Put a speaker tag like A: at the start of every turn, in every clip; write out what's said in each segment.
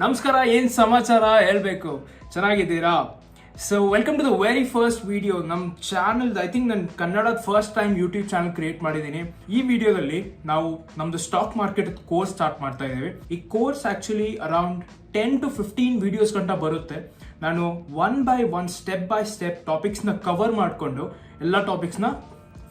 A: ನಮಸ್ಕಾರ, ಏನ್ ಸಮಾಚಾರ ಹೇಳ್ಬೇಕು, ಚೆನ್ನಾಗಿದ್ದೀರಾ? So welcome to the very first video ನಮ್ಮ ಚಾನಲ್. ಐ ಥಿಂಕ್ ನಾನು ಕನ್ನಡದ first time YouTube channel create ಮಾಡಿದ್ದೀನಿ. ಈ ವಿಡಿಯೋದಲ್ಲಿ ನಾವು ನಮ್ದು ಸ್ಟಾಕ್ ಮಾರ್ಕೆಟ್ ಕೋರ್ಸ್ ಸ್ಟಾರ್ಟ್ ಮಾಡ್ತಾ ಇದ್ದೀವಿ. ಈ course actually around 10 to 15 videos ಗಂಟ ಬರುತ್ತೆ. ನಾನು ಒನ್ ಬೈ ಸ್ಟೆಪ್ ಟಾಪಿಕ್ಸ್ನ ಕವರ್ ಮಾಡಿಕೊಂಡು ಎಲ್ಲ ಟಾಪಿಕ್ಸ್ನ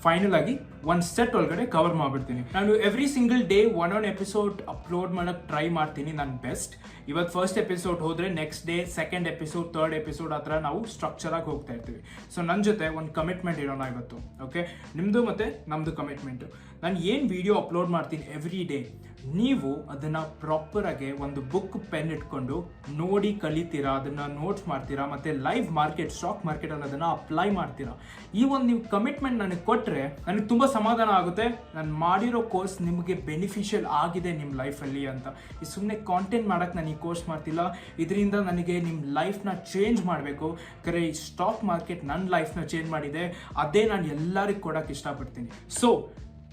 A: ಫೈನಲ್ ಆಗಿ ಒಂದು ಸೆಟ್ ಒಳಗಡೆ ಕವರ್ ಮಾಡ್ಬಿಡ್ತೀನಿ. ನಾನು every single day one episode upload ಮಾಡಕ್ಕೆ ಟ್ರೈ ಮಾಡ್ತೀನಿ ನನ್ನ ಬೆಸ್ಟ್. ಇವತ್ತು ಫಸ್ಟ್ ಎಪಿಸೋಡ್ ಹೋದ್ರೆ next day second episode, third episode, ಆ ಥರ ನಾವು ಸ್ಟ್ರಕ್ಚರ್ ಆಗಿ ಹೋಗ್ತಾ ಇರ್ತೀವಿ. ಸೊ ನನ್ನ ಜೊತೆ ಒಂದು ಕಮಿಟ್ಮೆಂಟ್ ಇರೋಣ ಇವತ್ತು. ಓಕೆ, ನಿಮ್ಮದು ಮತ್ತು ನಮ್ಮದು ಕಮಿಟ್ಮೆಂಟು. ನಾನು ಏನು ವಿಡಿಯೋ ಅಪ್ಲೋಡ್ ಮಾಡ್ತೀನಿ ಎವ್ರಿ ಡೇ, ನೀವು ಅದನ್ನು ಪ್ರಾಪರಾಗಿ ಒಂದು ಬುಕ್ ಪೆನ್ ಇಟ್ಕೊಂಡು ನೋಡಿ ಕಲಿತೀರಾ, ಅದನ್ನು ನೋಟ್ಸ್ ಮಾಡ್ತೀರಾ, ಮತ್ತು ಲೈವ್ ಮಾರ್ಕೆಟ್ ಸ್ಟಾಕ್ ಮಾರ್ಕೆಟಲ್ಲಿ ಅದನ್ನು ಅಪ್ಲೈ ಮಾಡ್ತೀರಾ. ಈ ಒಂದು ನೀವು ಕಮಿಟ್ಮೆಂಟ್ ನನಗೆ ಕೊಟ್ಟರೆ ನನಗೆ ತುಂಬ ಸಮಾಧಾನ ಆಗುತ್ತೆ. ನಾನು ಮಾಡಿರೋ ಕೋರ್ಸ್ ನಿಮಗೆ ಬೆನಿಫಿಷಿಯಲ್ ಆಗಿದೆ ನಿಮ್ಮ ಲೈಫಲ್ಲಿ ಅಂತ. ಈ ಸುಮ್ಮನೆ ಕಾಂಟೆಂಟ್ ಮಾಡೋಕ್ಕೆ ನಾನು ಈ ಕೋರ್ಸ್ ಮಾಡ್ತಿಲ್ಲ. ಇದರಿಂದ ನನಗೆ ನಿಮ್ಮ ಲೈಫ್ನ ಚೇಂಜ್ ಮಾಡಬೇಕು. ಕರೆ ಈ ಸ್ಟಾಕ್ ಮಾರ್ಕೆಟ್ ನನ್ನ ಲೈಫ್ನ ಚೇಂಜ್ ಮಾಡಿದೆ, ಅದೇ ನಾನು ಎಲ್ಲರಿಗೂ ಕೊಡೋಕ್ಕೆ ಇಷ್ಟಪಡ್ತೀನಿ. So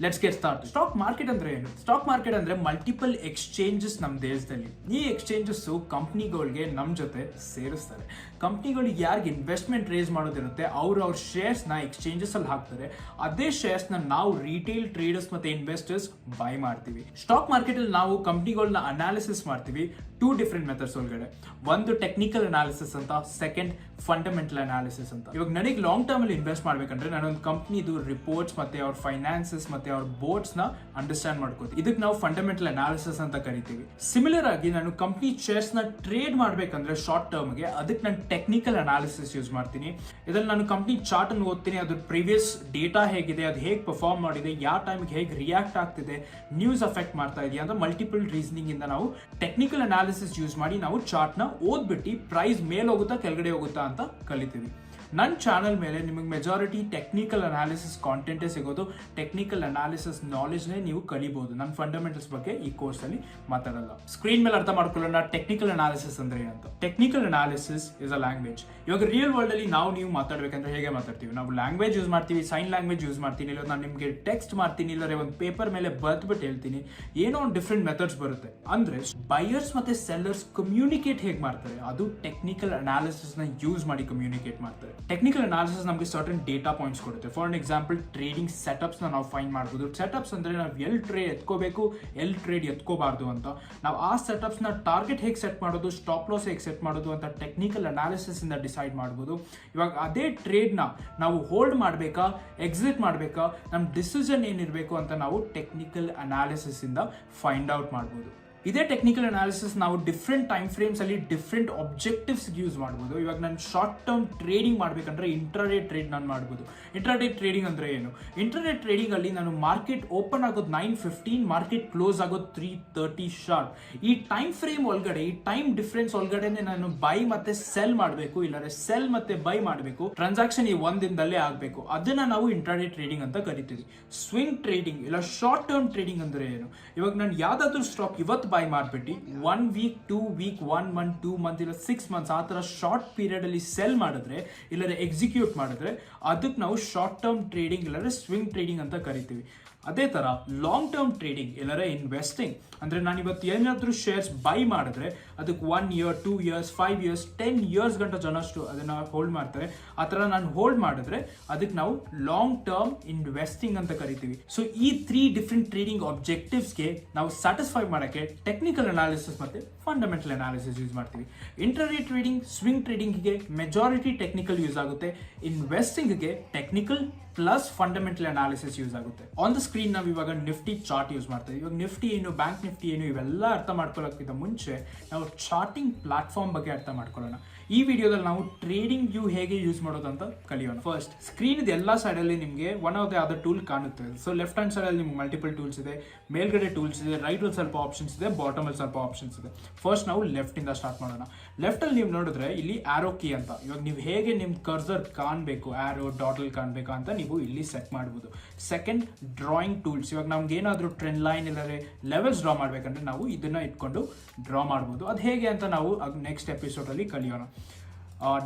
A: let's get start. Stock market ಅಂದ್ರೆ ಏನು? ಸ್ಟಾಕ್ ಮಾರ್ಕೆಟ್ ಅಂದ್ರೆ ಮಲ್ಟಿಪಲ್ ಎಕ್ಸ್ಚೇಂಜಸ್ ನಮ್ಮ ದೇಶದಲ್ಲಿ. ಈ ಎಕ್ಸ್ಚೇಂಜಸ್ ಕಂಪ್ನಿಗಳಿಗೆ ನಮ್ಮ ಜೊತೆ ಸೇರಿಸ್ತಾರೆ. ಕಂಪ್ನಿಗಳು ಯಾರಿಗೆ ಇನ್ವೆಸ್ಟ್ಮೆಂಟ್ ರೇಸ್ ಮಾಡೋದಿರುತ್ತೆ ಅವ್ರ ಶೇರ್ಸ್ನ ಎಕ್ಸ್ಚೇಂಜಸ್ ಅಲ್ಲಿ ಹಾಕ್ತಾರೆ. ಅದೇ ಶೇರ್ಸ್ನ ನಾವು ರಿಟೇಲ್ ಟ್ರೇಡರ್ಸ್ ಮತ್ತೆ ಇನ್ವೆಸ್ಟರ್ಸ್ ಬೈ ಮಾಡ್ತೀವಿ. ಸ್ಟಾಕ್ ಮಾರ್ಕೆಟ್ ಅಲ್ಲಿ ನಾವು ಕಂಪ್ನಿಗಳನ್ನ ಅನಾಲಿಸಿಸ್ ಮಾಡ್ತೀವಿ ಟೂ ಡಿಫ್ರೆಂಟ್ ಮೆಥಡ್ಸ್ ಒಳಗಡೆ. ಒಂದು ಟೆಕ್ನಿಕಲ್ ಅನಾಲಿಸಿಸ್ ಅಂತ, ಸೆಕೆಂಡ್ ಫಂಡಮೆಂಟಲ್ ಅನಾಲಿಸಿಸ್ ಅಂತ. ಇವಾಗ ನನಗೆ ಲಾಂಗ್ ಟರ್ಮ್ ಅಲ್ಲಿ ಇನ್ವೆಸ್ಟ್ ಮಾಡ್ಬೇಕಂದ್ರೆ ನಾನೊಂದು ಕಂಪ್ನಿದು ರಿಪೋರ್ಟ್ಸ್ ಮತ್ತೆ ಅವ್ರ ಫೈನಾನ್ಸಸ್ ಮತ್ತೆ ಅವ್ರ ಬೋರ್ಡ್ಸ್ ನ ಅಂಡರ್ಸ್ಟ್ಯಾಂಡ್ ಮಾಡ್ಕೋತೀವಿ. ಇದಕ್ಕೆ ನಾವು ಫಂಡಮೆಂಟಲ್ ಅನಾಲಿಸಿಸ್ ಅಂತ ಕರಿತೀವಿ. ಸಿಮಿಲರ್ ಆಗಿ ನಾನು ಕಂಪ್ನಿ ಶೇರ್ಸ್ ನ ಟ್ರೇಡ್ ಮಾಡ್ಬೇಕಂದ್ರೆ ಶಾರ್ಟ್ ಟರ್ಮ್ಗೆ, ಅದಕ್ಕೆ ನಾನು ಟೆಕ್ನಿಕಲ್ ಅನಾಲಿಸಿಸ್ ಯೂಸ್ ಮಾಡ್ತೀನಿ. ಇದರಲ್ಲಿ ನಾನು ಕಂಪ್ನಿ ಚಾರ್ಟ್ ಅನ್ನು ಓದ್ತೀನಿ, ಅದ್ರ ಪ್ರೀವಿಯಸ್ ಡೇಟಾ ಹೇಗಿದೆ, ಅದು ಹೇಗೆ ಪರ್ಫಾರ್ಮ್ ಮಾಡಿದೆ, ಯಾವ ಟೈಮ್ಗೆ ಹೇಗೆ ರಿಯಾಕ್ಟ್ ಆಗ್ತಿದೆ, ನ್ಯೂಸ್ ಅಫೆಕ್ಟ್ ಮಾಡ್ತಾ ಇದೆಯಾ ಅಂತ ಮಲ್ಟಿಪಲ್ ರೀಸನಿಂಗ್ ಇಂದ ನಾವು ಟೆಕ್ನಿಕಲ್ ಅನಾಲಿಸಿಸ್ ಯೂಸ್ ಮಾಡಿ ನಾವು ಚಾರ್ಟ್ ನ ಓದ್ಬಿಟ್ಟು ಪ್ರೈಸ್ ಮೇಲೆ ಹೋಗುತ್ತಾ ಕೆಳಗಡೆ ಹೋಗುತ್ತಾ ಅಂತ ಕಲಿತೀವಿ. ನನ್ನ ಚಾನಲ್ ಮೇಲೆ ನಿಮಗೆ ಮೆಜಾರಿಟಿ ಟೆಕ್ನಿಕಲ್ ಅನಾಲಿಸಿಸ್ ಕಾಂಟೆಂಟೇ ಸಿಗೋದು. ಟೆಕ್ನಿಕಲ್ ಅನಾಲಿಸಿಸ್ ನಾಲೆಜ್ನೇ ನೀವು ಕಲಿಬಹುದು. ನನ್ನ ಫಂಡಮೆಂಟಲ್ಸ್ ಬಗ್ಗೆ ಈ ಕೋರ್ಸ್ ಅಲ್ಲಿ ಮಾತಾಡಲ್ಲ. ಸ್ಕ್ರೀನ್ ಮೇಲೆ ಅರ್ಥ ಮಾಡ್ಕೊಳ್ಳೋಣ ಟೆಕ್ನಿಕಲ್ ಅನಾಲಿಸಿಸ್ ಅಂದ್ರೆ ಅಂತ. Technical analysis is a language. ಇವಾಗ ರಿಯಲ್ ವರ್ಲ್ಡ್ ಅಲ್ಲಿ ನೀವು ಮಾತಾಡ್ಬೇಕಂದ್ರೆ ಹೇಗೆ ಮಾತಾಡ್ತೀವಿ? ನಾವು ಲ್ಯಾಂಗ್ವೇಜ್ ಯೂಸ್ ಮಾಡ್ತೀವಿ, ಸೈನ್ ಲ್ಯಾಂಗ್ವೇಜ್ ಯೂಸ್ ಮಾಡ್ತೀನಿ, ಇಲ್ಲ ನಾನು ನಿಮಗೆ ಟೆಕ್ಸ್ಟ್ ಮಾಡ್ತೀನಿ, ಇಲ್ಲ ಒಂದು ಪೇಪರ್ ಮೇಲೆ ಬರ್ದ್ಬಿಟ್ಟು ಹೇಳ್ತೀನಿ. ಏನೋ ಒಂದು ಡಿಫ್ರೆಂಟ್ ಮೆಥಡ್ಸ್ ಬರುತ್ತೆ. ಅಂದ್ರೆ ಬೈಯರ್ಸ್ ಮತ್ತೆ ಸೆಲ್ಲರ್ಸ್ ಕಮ್ಯುನಿಕೇಟ್ ಹೇಗೆ ಮಾಡ್ತಾರೆ, ಅದು ಟೆಕ್ನಿಕಲ್ ಅನಾಲಿಸಿಸ್ ನ ಯೂಸ್ ಮಾಡಿ ಕಮ್ಯುನಿಕೇಟ್ ಮಾಡ್ತಾರೆ. ಟೆಕ್ನಿಕಲ್ ಅನಾಲಿಸಿಸ್ ನಮಗೆ ಸರ್ಟನ್ ಡೇಟಾ ಪಾಯಿಂಟ್ಸ್ ಕೊಡುತ್ತೆ. For an example trading setups ನಾವು ಫೈಂಡ್ ಮಾಡ್ಬೋದು. ಸೆಟಪ್ಸ್ ಅಂದ್ರೆ ನಾವು ಎಲ್ಲಿ ಟ್ರೇಡ್ ಎತ್ಕೋಬೇಕು, ಎಲ್ಲಿ ಟ್ರೇಡ್ ಎತ್ಕೋಬಾರ್ದು ಅಂತ. ನಾವು ಆ ಸೆಟಪ್ಸ್ ನ ಟಾರ್ಗೆಟ್ ಹೇಗೆ ಸೆಟ್ ಮಾಡೋದು, ಸ್ಟಾಪ್ ಲಾಸ್ ಹೇಗೆ ಸೆಟ್ ಮಾಡೋದು ಅಂತ ಟೆಕ್ನಿಕಲ್ ಅನಾಲಿಸಿಸ್ ಇಂದ ಡಿಸೈಡ್ ಮಾಡ್ಬೋದು. ಇವಾಗ ಅದೇ ಟ್ರೇಡ್ ನ ನಾವು ಹೋಲ್ಡ್ ಮಾಡಬೇಕಾ, ಎಕ್ಸಿಟ್ ಮಾಡಬೇಕಾ, ನಮ್ಮ ಡಿಸಿಷನ್ ಏನಿರಬೇಕು ಅಂತ ನಾವು ಟೆಕ್ನಿಕಲ್ ಅನಾಲಿಸಿಸ್ ಇಂದ ಫೈಂಡ್ ಔಟ್ ಮಾಡ್ಬೋದು. ಇದೇ ಟೆಕ್ನಿಕಲ್ ಅನಾಲಿಸಿಸ್ ನಾವು ಡಿಫ್ರೆಂಟ್ ಟೈಮ್ ಫ್ರೇಮ್ಸ್ ಅಲ್ಲಿ ಡಿಫ್ರೆಂಟ್ ಆಬ್ಜೆಕ್ಟಿವ್ಸ್ ಯೂಸ್ ಮಾಡ್ಬೋದು. ಇವಾಗ ನಾನು ಶಾರ್ಟ್ ಟರ್ಮ್ ಟ್ರೇಡಿಂಗ್ ಮಾಡ್ಬೇಕಂದ್ರೆ ಇಂಟ್ರಾಡೇ ಟ್ರೇಡ್ ನಾನು ಮಾಡ್ಬೋದು. ಇಂಟ್ರಾಡೇ ಟ್ರೇಡಿಂಗ್ ಅಂದ್ರೆ ಏನು? ಇಂಟ್ರಾಡೇ ಟ್ರೇಡಿಂಗ್ ಅಲ್ಲಿ ನಾನು ಮಾರ್ಕೆಟ್ ಓಪನ್ ಆಗೋದು 9:15, ಮಾರ್ಕೆಟ್ ಕ್ಲೋಸ್ ಆಗೋದು 3:30 ಶಾರ್ಪ್. ಈ ಟೈಮ್ ಫ್ರೇಮ್ ಒಳಗಡೆ, ಈ ಟೈಮ್ ಡಿಫ್ರೆನ್ಸ್ ಒಳಗಡೆ ನಾನು ಬೈ ಮತ್ತೆ ಸೆಲ್ ಮಾಡಬೇಕು, ಇಲ್ಲಾಂದ್ರೆ ಸೆಲ್ ಮತ್ತೆ ಬೈ ಮಾಡಬೇಕು. ಟ್ರಾನ್ಸಾಕ್ಷನ್ ಈ ಒಂದಿನದಲ್ಲೇ ಆಗಬೇಕು. ಅದನ್ನ ನಾವು ಇಂಟ್ರಾಡೇ ಟ್ರೇಡಿಂಗ್ ಅಂತ ಕರಿತೀವಿ. ಸ್ವಿಂಗ್ ಟ್ರೇಡಿಂಗ್ ಇಲ್ಲ ಶಾರ್ಟ್ ಟರ್ಮ್ ಟ್ರೇಡಿಂಗ್ ಅಂದ್ರೆ ಏನು? ಇವಾಗ ನಾನು ಯಾವ್ದಾದ್ರು ಸ್ಟಾಕ್ ಇವತ್ತು ಬೈ ಮಾಡ್ಬಿಟ್ಟು 1 ವೀಕ್, 2 ವೀಕ್, 1 ಮಂತ್, 2 ಮಂತ್ ಇಲ್ಲ 6 ಮಂತ್ಸ್ ಆ ಥರ ಶಾರ್ಟ್ ಪೀರಿಯಡ್ ಅಲ್ಲಿ ಸೆಲ್ ಮಾಡಿದ್ರೆ ಇಲ್ಲಾಂದ್ರೆ ಎಕ್ಸಿಕ್ಯೂಟ್ ಮಾಡಿದ್ರೆ ಅದಕ್ಕೆ ನಾವು ಶಾರ್ಟ್ ಟರ್ಮ್ ಟ್ರೇಡಿಂಗ್ ಇಲ್ಲಾಂದ್ರೆ ಸ್ವಿಂಗ್ ಟ್ರೇಡಿಂಗ್ ಅಂತ ಕರಿತೀವಿ. ಅದೇ ತರ ಲಾಂಗ್ ಟರ್ಮ್ ಟ್ರೇಡಿಂಗ್ ಇಲ್ಲಾಂದ್ರೆ ಇನ್ವೆಸ್ಟಿಂಗ್ ಅಂದ್ರೆ ನಾನು ಇವತ್ತು ಏನಾದ್ರೂ ಶೇರ್ಸ್ ಬೈ ಮಾಡಿದ್ರೆ ಅದಕ್ಕೆ 1 ಇಯರ್, 2 ಇಯರ್ಸ್, 5 ಇಯರ್ಸ್, 10 ಇಯರ್ಸ್ ಗಂಟ ಜನಷ್ಟು ಅದನ್ನ ಹೋಲ್ಡ್ ಮಾಡ್ತಾರೆ. ಆ ಥರ ನಾನು ಹೋಲ್ಡ್ ಮಾಡಿದ್ರೆ ಅದಕ್ಕೆ ನಾವು ಲಾಂಗ್ ಟರ್ಮ್ ಇನ್ವೆಸ್ಟಿಂಗ್ ಅಂತ ಕರಿತೀವಿ. ಸೊ ಈ 3 ಡಿಫ್ರೆಂಟ್ ಟ್ರೇಡಿಂಗ್ ಆಬ್ಜೆಕ್ಟಿವ್ಸ್ಗೆ ನಾವು ಸ್ಯಾಟಿಸ್ಫೈ ಮಾಡೋಕ್ಕೆ ಟೆಕ್ನಿಕಲ್ ಅನಾಲಿಸಿಸ್ ಮತ್ತೆ ಫಂಡಮೆಂಟಲ್ ಅನಾಲಿಸಿಸ್ ಯೂಸ್ ಮಾಡ್ತೀವಿ. ಇಂಟ್ರಾಡೇ ಟ್ರೇಡಿಂಗ್, ಸ್ವಿಂಗ್ ಟ್ರೇಡಿಂಗ್ಗೆ ಮೆಜಾರಿಟಿ ಟೆಕ್ನಿಕಲ್ ಯೂಸ್ ಆಗುತ್ತೆ. ಇನ್ವೆಸ್ಟಿಂಗ್ಗೆ technical plus fundamental analysis use ಆಗುತ್ತೆ. ಆನ್ ದ ಸ್ಕ್ರೀನ್ ನಾವು ಇವಾಗ ನಿಫ್ಟಿ ಚಾರ್ಟ್ ಯೂಸ್ ಮಾಡ್ತೀವಿ. ಇವಾಗ ನಿಫ್ಟಿ ಏನು, ಬ್ಯಾಂಕ್ ನಿಫ್ಟಿ ಏನು, ಇವೆಲ್ಲ ಅರ್ಥ ಮಾಡ್ಕೊಳ್ಳೋಕ್ಕಿಂತ ಮುಂಚೆ ನಾವು ಚಾರ್ಟಿಂಗ್ ಪ್ಲಾಟ್ಫಾರ್ಮ್ ಬಗ್ಗೆ ಅರ್ಥ ಮಾಡ್ಕೊಳ್ಳೋಣ. ಈ ವಿಡಿಯೋದಲ್ಲಿ ನಾವು ಟ್ರೇಡಿಂಗ್ ವ್ಯೂ ಹೇಗೆ ಯೂಸ್ ಮಾಡೋದು ಅಂತ ಕಲಿಯೋಣ. ಫಸ್ಟ್ ಸ್ಕ್ರೀನ್ ಎಲ್ಲ ಸೈಡಲ್ಲಿ ನಿಮಗೆ one of the other tool ಕಾಣುತ್ತೆ. ಸೊ ಲೆಫ್ಟ್ ಹ್ಯಾಂಡ್ ಸೈಡಲ್ಲಿ ನಿಮ್ಗೆ ಮಲ್ಟಿಪಲ್ ಟೂಲ್ಸ್ ಇದೆ, ಮೇಲ್ಗಡೆ ಟೂಲ್ಸ್ ಇದೆ, ರೈಟ್ ಅಲ್ಲಿ ಸ್ವಲ್ಪ ಆಪ್ಷನ್ಸ್ ಇದೆ, ಬಾಟಮ್ ಅಲ್ಲಿ ಸ್ವಲ್ಪ ಆಪ್ಷನ್ಸ್ ಇದೆ. ಫಸ್ಟ್ ನಾವು ಲೆಫ್ಟ್ ಇಂದ ಸ್ಟಾರ್ಟ್ ಮಾಡೋಣ. ಲೆಫ್ಟ್ ಅಲ್ಲಿ ನೀವು ನೋಡಿದ್ರೆ ಇಲ್ಲಿ ಆರೋ ಕೀ ಅಂತ. ಇವಾಗ ನೀವು ಹೇಗೆ ನಿಮ್ ಕರ್ಸರ್ ಕಾಣಬೇಕು, ಆರೋ ಡಾಟ್ ಅಲ್ಲಿ ಕಾಣಬೇಕಾ ಅಂತ ನೀವು ಇಲ್ಲಿ ಸೆಟ್ ಮಾಡಬಹುದು. Second drawing tools. ಇವಾಗ ನಮ್ಗೆ ಏನಾದರೂ ಟ್ರೆಂಡ್ ಲೈನ್ ಇಲ್ಲದ್ರೆ ಲೆವೆಲ್ಸ್ ಡ್ರಾ ಮಾಡ್ಬೇಕಂದ್ರೆ ನಾವು ಇದನ್ನ ಇಟ್ಕೊಂಡು ಡ್ರಾ ಮಾಡ್ಬೋದು. ಅದು ಹೇಗೆ ಅಂತ ನಾವು ನೆಕ್ಸ್ಟ್ ಎಪಿಸೋಡ್ ಅಲ್ಲಿ ಕಲಿಯೋಣ.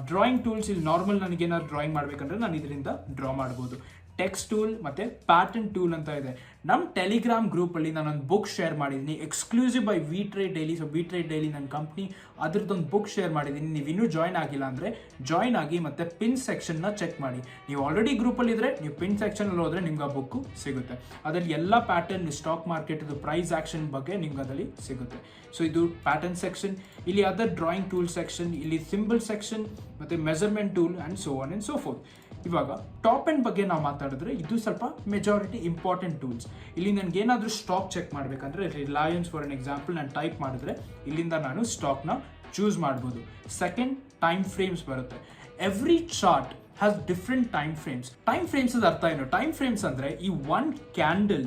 A: ಡ್ರಾಯಿಂಗ್ ಟೂಲ್ಸ್ ಇಲ್ಲಿ ನಾರ್ಮಲ್ ನನಗೇನಾದ್ರು ಡ್ರಾಯಿಂಗ್ ಮಾಡ್ಬೇಕಂದ್ರೆ ನಾನು ಇದರಿಂದ ಡ್ರಾ ಮಾಡ್ಬೋದು. ಟೆಕ್ಸ್ಟ್ ಟೂಲ್ ಮತ್ತು ಪ್ಯಾಟರ್ನ್ ಟೂಲ್ ಅಂತ ಇದೆ. ನಮ್ಮ ಟೆಲಿಗ್ರಾಮ್ ಗ್ರೂಪಲ್ಲಿ ನಾನೊಂದು ಬುಕ್ ಶೇರ್ ಮಾಡಿದ್ದೀನಿ, exclusive by We Trade Daily. So We Trade Daily ನನ್ನ ಕಂಪ್ನಿ, ಅದ್ರದ್ದೊಂದು ಬುಕ್ ಶೇರ್ ಮಾಡಿದ್ದೀನಿ. ನೀವು ಇನ್ನೂ ಜಾಯ್ನ್ ಆಗಿಲ್ಲ ಅಂದರೆ ಜಾಯ್ನ್ ಆಗಿ ಮತ್ತು ಪಿನ್ ಸೆಕ್ಷನ್ನ ಚೆಕ್ ಮಾಡಿ. ನೀವು ಆಲ್ರೆಡಿ ಗ್ರೂಪಲ್ಲಿದ್ದರೆ ನೀವು ಪಿನ್ ಸೆಕ್ಷನಲ್ಲಿ ಹೋದರೆ ನಿಮ್ಗೆ ಆ ಬುಕ್ಕು ಸಿಗುತ್ತೆ. ಅದರಲ್ಲಿ ಎಲ್ಲ ಪ್ಯಾಟರ್ನ್, ಸ್ಟಾಕ್ ಮಾರ್ಕೆಟ್ದು ಪ್ರೈಸ್ ಆಕ್ಷನ್ ಬಗ್ಗೆ ನಿಮ್ಗೆ ಅದರಲ್ಲಿ ಸಿಗುತ್ತೆ. ಸೊ ಇದು ಪ್ಯಾಟರ್ನ್ ಸೆಕ್ಷನ್, ಇಲ್ಲಿ ಅದರ್ ಡ್ರಾಯಿಂಗ್ ಟೂಲ್ ಸೆಕ್ಷನ್, ಇಲ್ಲಿ ಸಿಂಬಲ್ ಸೆಕ್ಷನ್ ಮತ್ತು measurement tool and so on and so fourth. ಇವಾಗ ಟಾಪ್ ಎಂಡ್ ಬಗ್ಗೆ ನಾವು ಮಾತಾಡಿದ್ರೆ ಇದು ಸ್ವಲ್ಪ ಮೆಜಾರಿಟಿ ಇಂಪಾರ್ಟೆಂಟ್ ಟೂಲ್ಸ್. ಇಲ್ಲಿ ನನಗೆ ಏನಾದರೂ ಸ್ಟಾಕ್ ಚೆಕ್ ಮಾಡಬೇಕಂದ್ರೆ ರಿಲಯನ್ಸ್ ಫಾರ್ ಎನ್ ಎಕ್ಸಾಂಪಲ್ ನಾನು ಟೈಪ್ ಮಾಡಿದ್ರೆ ಇಲ್ಲಿಂದ ನಾನು ಸ್ಟಾಕ್ನ ಚೂಸ್ ಮಾಡ್ಬೋದು. ಸೆಕೆಂಡ್, ಟೈಮ್ ಫ್ರೇಮ್ಸ್ ಬರುತ್ತೆ. Every chart has different time frames. Time frames ಅರ್ಥ ಏನು? ಟೈಮ್ ಫ್ರೇಮ್ಸ್ ಅಂದರೆ ಈ ಒನ್ ಕ್ಯಾಂಡಲ್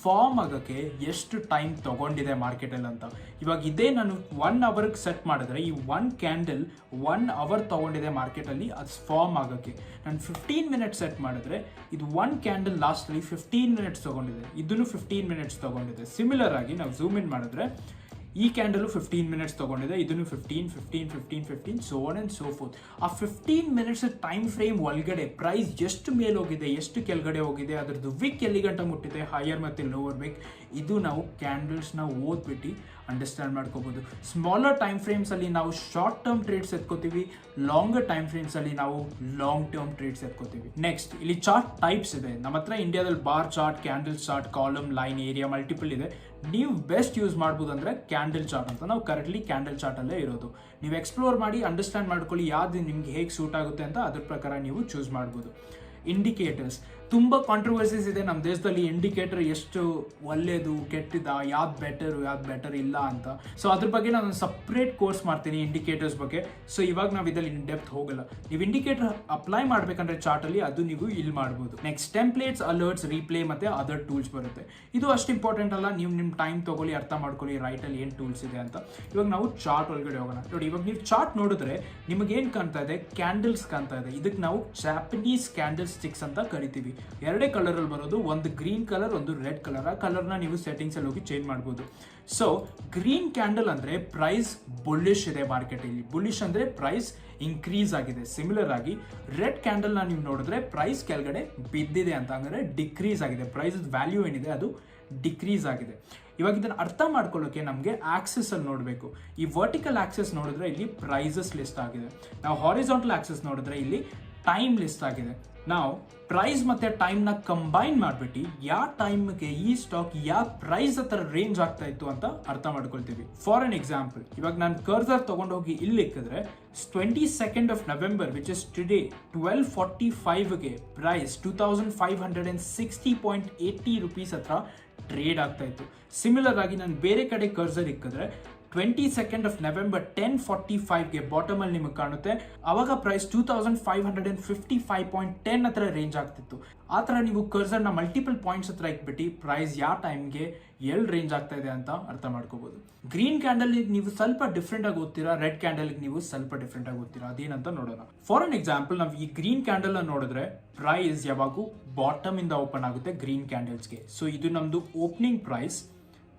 A: ಫಾರ್ಮ್ ಆಗೋಕ್ಕೆ ಎಷ್ಟು ಟೈಮ್ ತೊಗೊಂಡಿದೆ ಮಾರ್ಕೆಟಲ್ಲಿ ಅಂತ. ಇವಾಗ ಇದೇ ನಾನು 1 ಅವರ್ಗೆ ಸೆಟ್ ಮಾಡಿದ್ರೆ ಈ 1 ಕ್ಯಾಂಡಲ್ 1 ಅವರ್ ತೊಗೊಂಡಿದೆ ಮಾರ್ಕೆಟಲ್ಲಿ ಅದು ಫಾರ್ಮ್ ಆಗೋಕ್ಕೆ. ನಾನು 15 ಮಿನಿಟ್ಸ್ ಸೆಟ್ ಮಾಡಿದ್ರೆ ಇದು 1 ಕ್ಯಾಂಡಲ್ ಲಾಸ್ಟಲ್ಲಿ 15 ಮಿನಿಟ್ಸ್ ತೊಗೊಂಡಿದೆ, ಇದನ್ನು 15 ಮಿನಿಟ್ಸ್ ತೊಗೊಂಡಿದೆ. ಸಿಮಿಲರ್ ಆಗಿ ನಾವು ಝೂಮ್ ಇನ್ ಮಾಡಿದ್ರೆ ಈ ಕ್ಯಾಂಡಲು 15 ಮಿನಿಟ್ಸ್ ತೊಗೊಂಡಿದೆ, ಇದನ್ನು 15 so on and so fourth. ಆ 15 ಮಿನಿಟ್ಸ್ ಟೈಮ್ ಫ್ರೇಮ್ ಒಳಗಡೆ ಪ್ರೈಸ್ ಎಷ್ಟು ಮೇಲೆ ಹೋಗಿದೆ, ಎಷ್ಟು ಕೆಳಗಡೆ ಹೋಗಿದೆ, ಅದರದ್ದು ವಿಕ್ ಎಲ್ಲಿ ಗಂಟೆ ಮುಟ್ಟಿದೆ, ಹೈಯರ್ ಮತ್ತು ಲೋವರ್ ವಿಕ್, ಇದು ನಾವು ಕ್ಯಾಂಡಲ್ಸ್ನ ಓದ್ಬಿಟ್ಟು ಅಂಡರ್ಸ್ಟ್ಯಾಂಡ್ ಮಾಡ್ಕೋಬೋದು. ಸ್ಮಾಲರ್ ಟೈಮ್ ಫ್ರೇಮ್ಸಲ್ಲಿ ನಾವು ಶಾರ್ಟ್ ಟರ್ಮ್ ಟ್ರೇಡ್ಸ್ ಎತ್ಕೋತೀವಿ, ಲಾಂಗರ್ ಟೈಮ್ ಫ್ರೇಮ್ಸಲ್ಲಿ ನಾವು ಲಾಂಗ್ ಟರ್ಮ್ ಟ್ರೇಡ್ಸ್ ಎತ್ಕೋತೀವಿ. ನೆಕ್ಸ್ಟ್ ಇಲ್ಲಿ ಚಾರ್ಟ್ ಟೈಪ್ಸ್ ಇದೆ. ನಮ್ಮ ಹತ್ರ ಇಂಡಿಯಾದಲ್ಲಿ bar chart, candle chart, column, line, area, multiple ಇದೆ. ನೀವು ಬೆಸ್ಟ್ ಯೂಸ್ ಮಾಡ್ಬೋದು ಅಂದರೆ ಕ್ಯಾಂಡಲ್ ಚಾರ್ಟ್ ಅಂತ. ನಾವು ಕರೆಕ್ಟ್ಲಿ ಕ್ಯಾಂಡಲ್ ಚಾರ್ಟಲ್ಲೇ ಇರೋದು. ನೀವು ಎಕ್ಸ್ಪ್ಲೋರ್ ಮಾಡಿ ಅಂಡರ್ಸ್ಟ್ಯಾಂಡ್ ಮಾಡ್ಕೊಳ್ಳಿ ಯಾವುದು ನಿಮ್ಗೆ ಹೇಗೆ ಸೂಟ್ ಆಗುತ್ತೆ ಅಂತ, ಅದ್ರ ಪ್ರಕಾರ ನೀವು ಚೂಸ್ ಮಾಡ್ಬೋದು. ಇಂಡಿಕೇಟರ್ಸ್ ತುಂಬ ಕಾಂಟ್ರವರ್ಸೀಸ್ ಇದೆ ನಮ್ಮ ದೇಶದಲ್ಲಿ. ಇಂಡಿಕೇಟರ್ ಎಷ್ಟು ಒಳ್ಳೆಯದು, ಕೆಟ್ಟಿದ್ದ, ಯಾವ್ದು ಬೆಟರ್ ಇಲ್ಲ ಅಂತ. ಸೊ ಅದ್ರ ಬಗ್ಗೆ ನಾನು ಸಪ್ರೇಟ್ ಕೋರ್ಸ್ ಮಾಡ್ತೀನಿ ಇಂಡಿಕೇಟರ್ಸ್ ಬಗ್ಗೆ. ಸೊ ಇವಾಗ ನಾವು ಇದರಲ್ಲಿ ಇನ್ ಡೆಪ್ತ್ ಹೋಗಲ್ಲ. ನೀವು ಇಂಡಿಕೇಟರ್ ಅಪ್ಲೈ ಮಾಡಬೇಕಂದ್ರೆ ಚಾರ್ಟಲ್ಲಿ ಅದು ನೀವು ಇಲ್ಲಿ ಮಾಡ್ಬೋದು. ನೆಕ್ಸ್ಟ್ ಟೆಂಪ್ಲೇಟ್ಸ್, ಅಲರ್ಟ್ಸ್, ರೀಪ್ಲೇ ಮತ್ತು ಅದರ್ ಟೂಲ್ಸ್ ಬರುತ್ತೆ. ಇದು ಅಷ್ಟು ಇಂಪಾರ್ಟೆಂಟ್ ಅಲ್ಲ, ನೀವು ನಿಮ್ಮ ಟೈಮ್ ತೊಗೊಳ್ಳಿ, ಅರ್ಥ ಮಾಡ್ಕೊಳ್ಳಿ ರೈಟಲ್ಲಿ ಏನು ಟೂಲ್ಸ್ ಇದೆ ಅಂತ. ಇವಾಗ ನಾವು ಚಾರ್ಟ್ ಒಳಗಡೆ ಹೋಗೋಣ. ನೋಡಿ, ಇವಾಗ ನೀವು ಚಾರ್ಟ್ ನೋಡಿದ್ರೆ ನಿಮಗೇನು ಕಾಣ್ತಾ ಇದೆ? ಕ್ಯಾಂಡಲ್ಸ್ ಕಾಣ್ತಾ ಇದೆ. ಇದಕ್ಕೆ ನಾವು ಜಾಪನೀಸ್ ಕ್ಯಾಂಡಲ್ ಸ್ಟಿಕ್ಸ್ ಅಂತ ಕರಿತೀವಿ. ಎರಡೇ ಕಲರ್ ಅಲ್ಲಿ ಬರೋದು, ಒಂದು ಗ್ರೀನ್ ಕಲರ್, ಒಂದು ರೆಡ್ ಕಲರ್. ಆ ಕಲರ್ನ ನೀವು ಸೆಟ್ಟಿಂಗ್ಸ್ ಅಲ್ಲಿ ಹೋಗಿ ಚೇಂಜ್ ಮಾಡ್ಬೋದು. ಸೊ ಗ್ರೀನ್ ಕ್ಯಾಂಡಲ್ ಅಂದ್ರೆ ಪ್ರೈಸ್ ಬುಲ್ಲಿಶ್ ಇದೆ ಮಾರ್ಕೆಟಲ್ಲಿ. ಬುಲ್ಲಿಶ್ ಅಂದ್ರೆ ಪ್ರೈಸ್ ಇನ್ಕ್ರೀಸ್ ಆಗಿದೆ. ಸಿಮಿಲರ್ ಆಗಿ ರೆಡ್ ಕ್ಯಾಂಡಲ್ ನ ನೀವು ನೋಡಿದ್ರೆ ಪ್ರೈಸ್ ಕೆಳಗಡೆ ಬಿದ್ದಿದೆ ಅಂತ, ಅಂದ್ರೆ ಡಿಕ್ರೀಸ್ ಆಗಿದೆ. ಪ್ರೈಸ್ ವ್ಯಾಲ್ಯೂ ಏನಿದೆ ಅದು ಡಿಕ್ರೀಸ್ ಆಗಿದೆ. ಇವಾಗ ಇದನ್ನು ಅರ್ಥ ಮಾಡ್ಕೊಳ್ಳೋಕೆ ನಮಗೆ ಆಕ್ಸೆಸ್ ಅಲ್ಲಿ ನೋಡಬೇಕು. ಈ ವರ್ಟಿಕಲ್ ಆಕ್ಸೆಸ್ ನೋಡಿದ್ರೆ ಇಲ್ಲಿ ಪ್ರೈಸಸ್ ಲಿಸ್ಟ್ ಆಗಿದೆ. ನಾವು ಹಾರಿಜಾಂಟಲ್ ಆಕ್ಸೆಸ್ ನೋಡಿದ್ರೆ ಇಲ್ಲಿ ಟೈಮ್ ಲಿಸ್ಟ್ ಆಗಿದೆ. ನಾವು ಪ್ರೈಸ್ ಮತ್ತೆ ಟೈಮ್ನ ಕಂಬೈನ್ ಮಾಡಿಬಿಟ್ಟು ಯಾವ ಟೈಮ್ಗೆ ಈ ಸ್ಟಾಕ್ ಯಾವ ಪ್ರೈಸ್ ಹತ್ರ ರೇಂಜ್ ಆಗ್ತಾ ಇತ್ತು ಅಂತ ಅರ್ಥ ಮಾಡ್ಕೊಳ್ತೀವಿ. ಫಾರ್ ಎನ್ ಎಕ್ಸಾಂಪಲ್, ಇವಾಗ ನಾನು ಕರ್ಸರ್ ತಗೊಂಡೋಗಿ ಇಲ್ಲಿ ಇಕ್ಕಿದ್ರೆ 22nd of November, which is today, 12:45ಗೆ ಪ್ರೈಸ್ 2560.80 rupees ಹತ್ರ ಟ್ರೇಡ್ ಆಗ್ತಾ ಇತ್ತು. ಸಿಮಿಲರ್ ಆಗಿ ನಾನು ಬೇರೆ ಕಡೆ ಕರ್ಸರ್ ಇಕ್ಕಿದ್ರೆ 22nd of November 10:45ಗೆ ಬಾಟಮ್ ಅಲ್ಲಿ ನಿಮಗೆ ಕಾಣುತ್ತೆ. ಅವಾಗ ಪ್ರೈಸ್ 2555.10 ಹತ್ರ ರೇಂಜ್ ಆಗ್ತಿತ್ತು. ಆ ಥರ ನೀವು ಕರ್ಸರ್ನ ಮಲ್ಟಿಪಲ್ ಪಾಯಿಂಟ್ಸ್ ಹತ್ರ ಇಕ್ಬಿಟ್ಟು ಪ್ರೈಸ್ ಯಾವ ಟೈಮ್ಗೆ ಎಲ್ಲಿ ರೇಂಜ್ ಆಗ್ತಾ ಇದೆ ಅಂತ ಅರ್ಥ ಮಾಡ್ಕೋಬಹುದು. ಗ್ರೀನ್ ಕ್ಯಾಂಡಲ್ ನೀವು ಸ್ವಲ್ಪ ಡಿಫ್ರೆಂಟ್ ಆಗಿ ಓದ್ತೀರಾ, ರೆಡ್ ಕ್ಯಾಂಡಲ್ ನೀವು ಸ್ವಲ್ಪ ಡಿಫ್ರೆಂಟ್ ಆಗಿ ಓದ್ತೀರಾ. ಅದೇನಂತ ನೋಡೋಣ. ಫಾರ್ ಅನ್ ಎಕ್ಸಾಂಪಲ್, ನಾವು ಈ ಗ್ರೀನ್ ಕ್ಯಾಂಡಲ್ ನೋಡಿದ್ರೆ ಪ್ರೈಸ್ ಯಾವಾಗೂ ಬಾಟಮ್ ಇಂದ ಓಪನ್ ಆಗುತ್ತೆ ಗ್ರೀನ್ ಕ್ಯಾಂಡಲ್ಸ್ಗೆ. ಸೊ ಇದು ನಮ್ದು ಓಪನಿಂಗ್ ಪ್ರೈಸ್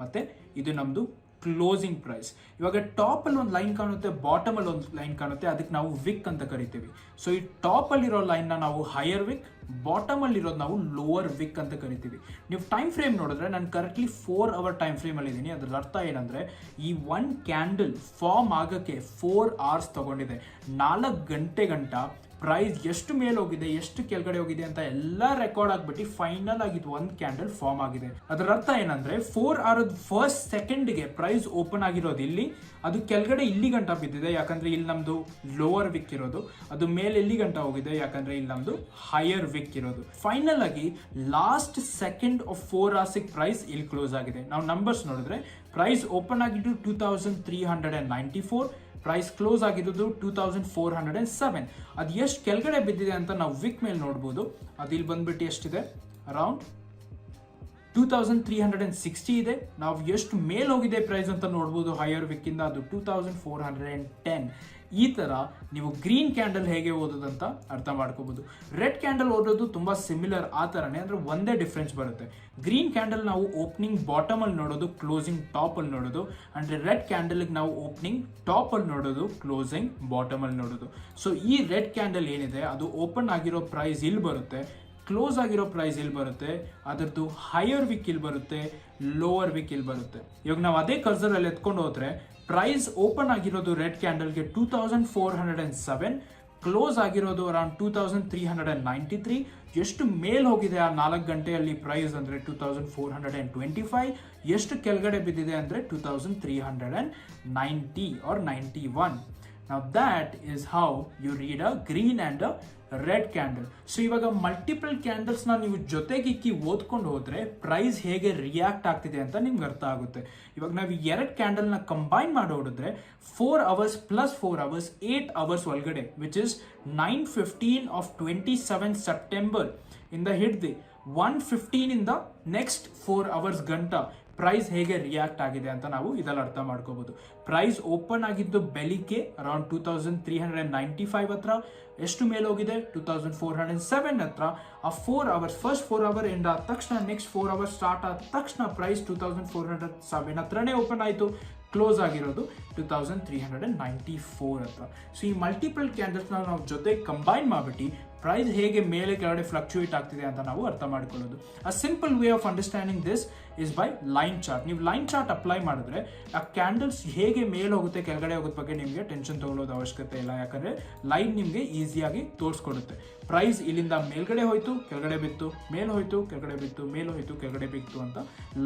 A: ಮತ್ತೆ ಇದು ನಮ್ದು ಕ್ಲೋಸಿಂಗ್ ಪ್ರೈಸ್. ಇವಾಗ ಟಾಪ್ ಅಲ್ಲಿ ಒಂದು ಲೈನ್ ಕಾಣುತ್ತೆ, ಬಾಟಮ್ ಅಲ್ಲಿ ಒಂದು ಲೈನ್ ಕಾಣುತ್ತೆ, ಅದಕ್ಕೆ ನಾವು ವಿಕ್ ಅಂತ ಕರಿತೀವಿ. ಸೊ ಈ ಟಾಪ್ ಅಲ್ಲಿರೋ ಲೈನ್ ನ ನಾವು ಹೈಯರ್ ವಿಕ್, ಬಾಟಮ್ ಅಲ್ಲಿ ಇರೋದು ನಾವು ಲೋವರ್ ವಿಕ್ ಅಂತ ಕರಿತೀವಿ. ನೀವು ಟೈಮ್ ಫ್ರೇಮ್ ನೋಡಿದ್ರೆ ನಾನು ಕರೆಕ್ಟ್ಲಿ 4 hour ಟೈಮ್ ಫ್ರೇಮ್ ಅಲ್ಲಿ ಇದ್ದೀನಿ. ಅದ್ರ ಅರ್ಥ ಏನಂದ್ರೆ ಈ 1 ಕ್ಯಾಂಡಲ್ ಫಾರ್ಮ್ ಆಗಕ್ಕೆ 4 hours ತಗೊಂಡಿದೆ. 4 ಗಂಟೆ ಪ್ರೈಸ್ ಎಷ್ಟು ಮೇಲೆ ಹೋಗಿದೆ, ಎಷ್ಟು ಕೆಳಗಡೆ ಹೋಗಿದೆ ಅಂತ ಎಲ್ಲ ರೆಕಾರ್ಡ್ ಆಗ್ಬಿಟ್ಟು ಫೈನಲ್ ಆಗಿದ್ದು 1 ಕ್ಯಾಂಡಲ್ ಫಾರ್ಮ್ ಆಗಿದೆ. ಅದರ ಅರ್ಥ ಏನಂದ್ರೆ 4 hour ಫಸ್ಟ್ ಸೆಕೆಂಡ್ಗೆ ಪ್ರೈಸ್ ಓಪನ್ ಆಗಿರೋದು ಇಲ್ಲಿ, ಅದು ಕೆಳಗಡೆ ಇಲ್ಲಿ ಗಂಟ ಬಿದ್ದಿದೆ ಯಾಕಂದ್ರೆ ಇಲ್ಲಿ ನಮ್ದು ಲೋವರ್ ವಿಕ್ ಇರೋದು, ಅದು ಮೇಲೆ ಇಲ್ಲಿ ಗಂಟ ಹೋಗಿದೆ ಯಾಕಂದ್ರೆ ಇಲ್ಲಿ ನಮ್ದು ಹೈಯರ್ ವಿಕ್ ಇರೋದು. ಫೈನಲ್ ಆಗಿ last second of 4 hours price ಇಲ್ಲಿ ಕ್ಲೋಸ್ ಆಗಿದೆ. ನಾವು ನಂಬರ್ಸ್ ನೋಡಿದ್ರೆ ಪ್ರೈಸ್ ಓಪನ್ ಆಗಿದ್ದು 2394, ಪ್ರೈಸ್ ಕ್ಲೋಸ್ ಆಗಿದ್ದು 2407. ಅದು ಎಷ್ಟು ಕೆಳಗಡೆ ಬಿದ್ದಿದೆ ಅಂತ ನಾವು ವಿಕ್ ಮೇಲೆ ನೋಡ್ಬೋದು. ಅದು ಇಲ್ಲಿ ಬಂದ್ಬಿಟ್ಟು ಎಷ್ಟಿದೆ, ಅರೌಂಡ್ 2360 ಇದೆ. ನಾವು ಎಷ್ಟು ಮೇಲ್ ಹೋಗಿದೆ ಪ್ರೈಸ್ ಅಂತ ನೋಡ್ಬೋದು ಹೈಯರ್ ವಿಕ್ ಇಂದ, ಅದು 2410. ಈ ತರ ನೀವು ಗ್ರೀನ್ ಕ್ಯಾಂಡಲ್ ಹೇಗೆ ಓದೋದಂತ ಅರ್ಥ ಮಾಡ್ಕೋಬಹುದು. ರೆಡ್ ಕ್ಯಾಂಡಲ್ ಓದೋದು ತುಂಬಾ ಸಿಮಿಲರ್ ಆ ತರನೇ, ಅಂದ್ರೆ ಒಂದೇ ಡಿಫ್ರೆನ್ಸ್ ಬರುತ್ತೆ. ಗ್ರೀನ್ ಕ್ಯಾಂಡಲ್ ನಾವು ಓಪನಿಂಗ್ ಬಾಟಮ್ ಅಲ್ಲಿ ನೋಡೋದು, ಕ್ಲೋಸಿಂಗ್ ಟಾಪ್ ಅಲ್ಲಿ ನೋಡೋದು. ಅಂದ್ರೆ ರೆಡ್ ಕ್ಯಾಂಡಲ್ ನಾವು ಓಪನಿಂಗ್ ಟಾಪ್ ಅಲ್ಲಿ ನೋಡೋದು, ಕ್ಲೋಸಿಂಗ್ ಬಾಟಮ್ ಅಲ್ಲಿ ನೋಡೋದು. ಸೊ ಈ ರೆಡ್ ಕ್ಯಾಂಡಲ್ ಏನಿದೆ ಅದು ಓಪನ್ ಆಗಿರೋ ಪ್ರೈಸ್ ಇಲ್ಲಿ ಬರುತ್ತೆ, ಕ್ಲೋಸ್ ಆಗಿರೋ ಪ್ರೈಸ್ ಇಲ್ಲಿ ಬರುತ್ತೆ, ಅದರದ್ದು ಹೈಯರ್ ವಿಕ್ ಇಲ್ಲಿ ಬರುತ್ತೆ, ಲೋವರ್ ವಿಕ್ ಇಲ್ಲಿ ಬರುತ್ತೆ. ಇವಾಗ ನಾವು ಅದೇ ಕರ್ಸರ್ ಅಲ್ಲಿ ಎತ್ಕೊಂಡು ಹೋದ್ರೆ ಪ್ರೈಸ್ ಓಪನ್ ಆಗಿರೋದು ರೆಡ್ ಕ್ಯಾಂಡಲ್ಗೆ 2407, ಕ್ಲೋಸ್ ಆಗಿರೋದು ಅರೌಂಡ್ 2393. ಎಷ್ಟು ಮೇಲ್ ಹೋಗಿದೆ ಆ 4 ಗಂಟೆಯಲ್ಲಿ ಪ್ರೈಸ್ ಅಂದ್ರೆ 2425, ಎಷ್ಟು ಕೆಳಗಡೆ ಬಿದ್ದಿದೆ ಅಂದ್ರೆ 2390 or 91. Now that is how you read a green and a red candle. So ಇವಾಗ ಮಲ್ಟಿಪಲ್ ಕ್ಯಾಂಡಲ್ಸ್ನ ನೀವು ಜೊತೆಗಿಕ್ಕಿ ಓದ್ಕೊಂಡು ಹೋದ್ರೆ ಪ್ರೈಸ್ ಹೇಗೆ ರಿಯಾಕ್ಟ್ ಆಗ್ತಿದೆ ಅಂತ ನಿಮ್ಗೆ ಅರ್ಥ ಆಗುತ್ತೆ. ಇವಾಗ ನಾವು 2 ಕ್ಯಾಂಡಲ್ನ ಕಂಬೈನ್ ಮಾಡಿ ಹೊಡಿದ್ರೆ 4 hours plus 4 hours 8 hours ಒಳಗಡೆ, ವಿಚ್ ಇಸ್ 9:15 of 27 September ಇಂದ ಹಿಡ್ದು 1:15 ಇಂದ ನೆಕ್ಸ್ಟ್ 4 hours ಗಂಟ ಪ್ರೈಸ್ ಹೇಗೆ ರಿಯಾಕ್ಟ್ ಆಗಿದೆ ಅಂತ ನಾವು ಇದರಲ್ಲಿ ಅರ್ಥ ಮಾಡ್ಕೋಬಹುದು. ಪ್ರೈಸ್ ಓಪನ್ ಆಗಿದ್ದು ಬೆಳಿಗ್ಗೆ ಅರೌಂಡ್ 2395 ಹತ್ರ, ಎಷ್ಟು ಮೇಲೆ ಹೋಗಿದೆ 2407 ಹತ್ರ. ಆ 4 hours ಫಸ್ಟ್ 4 hour ಎಂಡ್ ಆದ ತಕ್ಷಣ ನೆಕ್ಸ್ಟ್ 4 hours ಸ್ಟಾರ್ಟ್ ಆದ ತಕ್ಷಣ ಪ್ರೈಸ್ 2407 ಹತ್ರನೇ ಓಪನ್ ಆಯಿತು, ಕ್ಲೋಸ್ ಆಗಿರೋದು 2394 ಹತ್ರ. ಸೊ ಈ ಮಲ್ಟಿಪಲ್ ಕ್ಯಾಂಡಲ್ಸ್ನ ನಾವು ಜೊತೆ ಕಂಬೈನ್ ಮಾಡಿಬಿಟ್ಟು ಪ್ರೈಸ್ ಹೇಗೆ ಮೇಲೆ ಕೆಳಗಡೆ ಫ್ಲಕ್ಚುಯೇಟ್ ಆಗ್ತಿದೆ ಅಂತ ನಾವು ಅರ್ಥ ಮಾಡ್ಕೊಳ್ಳೋದು. A simple way of understanding this is by line chart. ನೀವು ಲೈನ್ ಚಾರ್ಟ್ ಅಪ್ಲೈ ಮಾಡಿದ್ರೆ ಆ ಕ್ಯಾಂಡಲ್ಸ್ ಹೇಗೆ ಮೇಲೆ ಹೋಗುತ್ತೆ ಕೆಳಗಡೆ ಹೋಗೋದ್ ಬಗ್ಗೆ ನಿಮಗೆ ಟೆನ್ಷನ್ ತಗೊಳ್ಳೋದು ಅವಶ್ಯಕತೆ ಇಲ್ಲ, ಯಾಕಂದ್ರೆ ಲೈನ್ ನಿಮಗೆ ಈಸಿಯಾಗಿ ತೋರಿಸ್ಕೊಡುತ್ತೆ. ಪ್ರೈಸ್ ಇಲ್ಲಿಂದ ಮೇಲ್ಗಡೆ ಹೋಯ್ತು, ಕೆಳಗಡೆ ಬಿತ್ತು, ಮೇಲ್ ಹೋಯ್ತು, ಕೆಳಗಡೆ ಬಿತ್ತು, ಮೇಲ್ ಹೋಯ್ತು, ಕೆಳಗಡೆ ಬಿತ್ತು ಅಂತ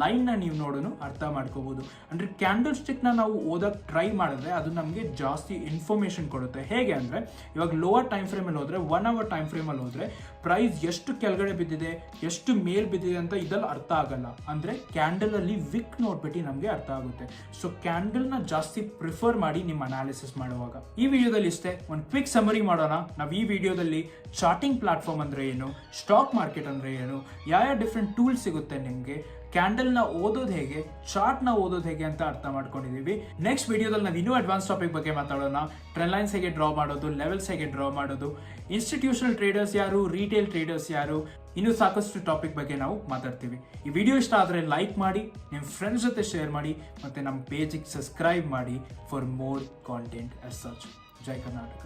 A: ಲೈನ್ ನ ನೀವು ನೋಡೋನು ಅರ್ಥ ಮಾಡ್ಕೋಬಹುದು. ಅಂದ್ರೆ ಕ್ಯಾಂಡಲ್ ಸ್ಟಿಕ್ ನ ನಾವು ಓದಕ್ ಟ್ರೈ ಮಾಡಿದ್ರೆ ಅದು ನಮಗೆ ಜಾಸ್ತಿ ಇನ್ಫಾರ್ಮೇಶನ್ ಕೊಡುತ್ತೆ. ಹೇಗೆ ಅಂದ್ರೆ ಇವಾಗ ಲೋವರ್ ಟೈಮ್ ಫ್ರೇಮ್ ಅಲ್ಲಿ ಹೋದ್ರೆ 1 hour ಟೈಮ್ ಫ್ರೇಮ್ ಅಲ್ಲಿ ಹೋದ್ರೆ ಪ್ರೈಸ್ ಎಷ್ಟು ಕೆಳಗಡೆ ಬಿದ್ದಿದೆ, ಎಷ್ಟು ಮೇಲ್ ಬಿದ್ದಿದೆ ಅಂತ ಇದಲ್ಲಿ ಅರ್ಥ ಆಗಲ್ಲ. ಅಂದ್ರೆ ಕ್ಯಾಂಡಲ್ ಅಲ್ಲಿ ವಿಕ್ ನೋಡ್ಬಿಟ್ಟು ನಮಗೆ ಅರ್ಥ ಆಗುತ್ತೆ. ಸೊ ಕ್ಯಾಂಡಲ್ ನ ಜಾಸ್ತಿ ಪ್ರಿಫರ್ ಮಾಡಿ ನಿಮ್ಮ ಅನಾಲಿಸಿಸ್ ಮಾಡುವಾಗ. ಈ ವಿಡಿಯೋದಲ್ಲಿ ಇಷ್ಟೇ, ಒಂದು ಕ್ವಿಕ್ ಸಮರಿ ಮಾಡೋಣ. ನಾವು ಈ ವಿಡಿಯೋದಲ್ಲಿ ಚಾರ್ಟಿಂಗ್ ಪ್ಲಾಟ್ಫಾರ್ಮ್ ಅಂದ್ರೆ ಏನು, ಸ್ಟಾಕ್ ಮಾರ್ಕೆಟ್ ಅಂದ್ರೆ ಏನು, ಯಾವ ಡಿಫ್ರೆಂಟ್ ಟೂಲ್ಸ್ ಸಿಗುತ್ತೆ ನಿಮಗೆ, ಕ್ಯಾಂಡಲ್ ನ ಓದೋದು ಹೇಗೆ, ಚಾರ್ಟ್ ನ ಓದೋದು ಹೇಗೆ ಅಂತ ಅರ್ಥ ಮಾಡ್ಕೊಂಡಿದೀವಿ. ನೆಕ್ಸ್ಟ್ ವಿಡಿಯೋದಲ್ಲಿ ನಾವು ಇನ್ನೂ ಅಡ್ವಾನ್ಸ್ ಟಾಪಿಕ್ ಬಗ್ಗೆ ಮಾತಾಡೋಣ. ಟ್ರೆಂಡ್ ಲೈನ್ಸ್ ಹೇಗೆ ಡ್ರಾ ಮಾಡೋದು, ಲೆವೆಲ್ಸ್ ಹೇಗೆ ಡ್ರಾ ಮಾಡೋದು, ಇನ್ಸ್ಟಿಟ್ಯೂಷನಲ್ ಟ್ರೇಡರ್ಸ್ ಯಾರು, ರಿಟೇಲ್ ಟ್ರೇಡರ್ಸ್ ಯಾರು, ಇನ್ನೂ ಸಾಕಷ್ಟು ಟಾಪಿಕ್ ಬಗ್ಗೆ ನಾವು ಮಾತಾಡ್ತೀವಿ. ಈ ವಿಡಿಯೋ ಇಷ್ಟ ಆದರೆ ಲೈಕ್ ಮಾಡಿ, ನಿಮ್ಮ ಫ್ರೆಂಡ್ಸ್ ಜೊತೆ ಶೇರ್ ಮಾಡಿ, ಮತ್ತೆ ನಮ್ಮ ಪೇಜಿಗೆ ಸಬ್ಸ್ಕ್ರೈಬ್ ಮಾಡಿ for more content as such. Jai Karnataka.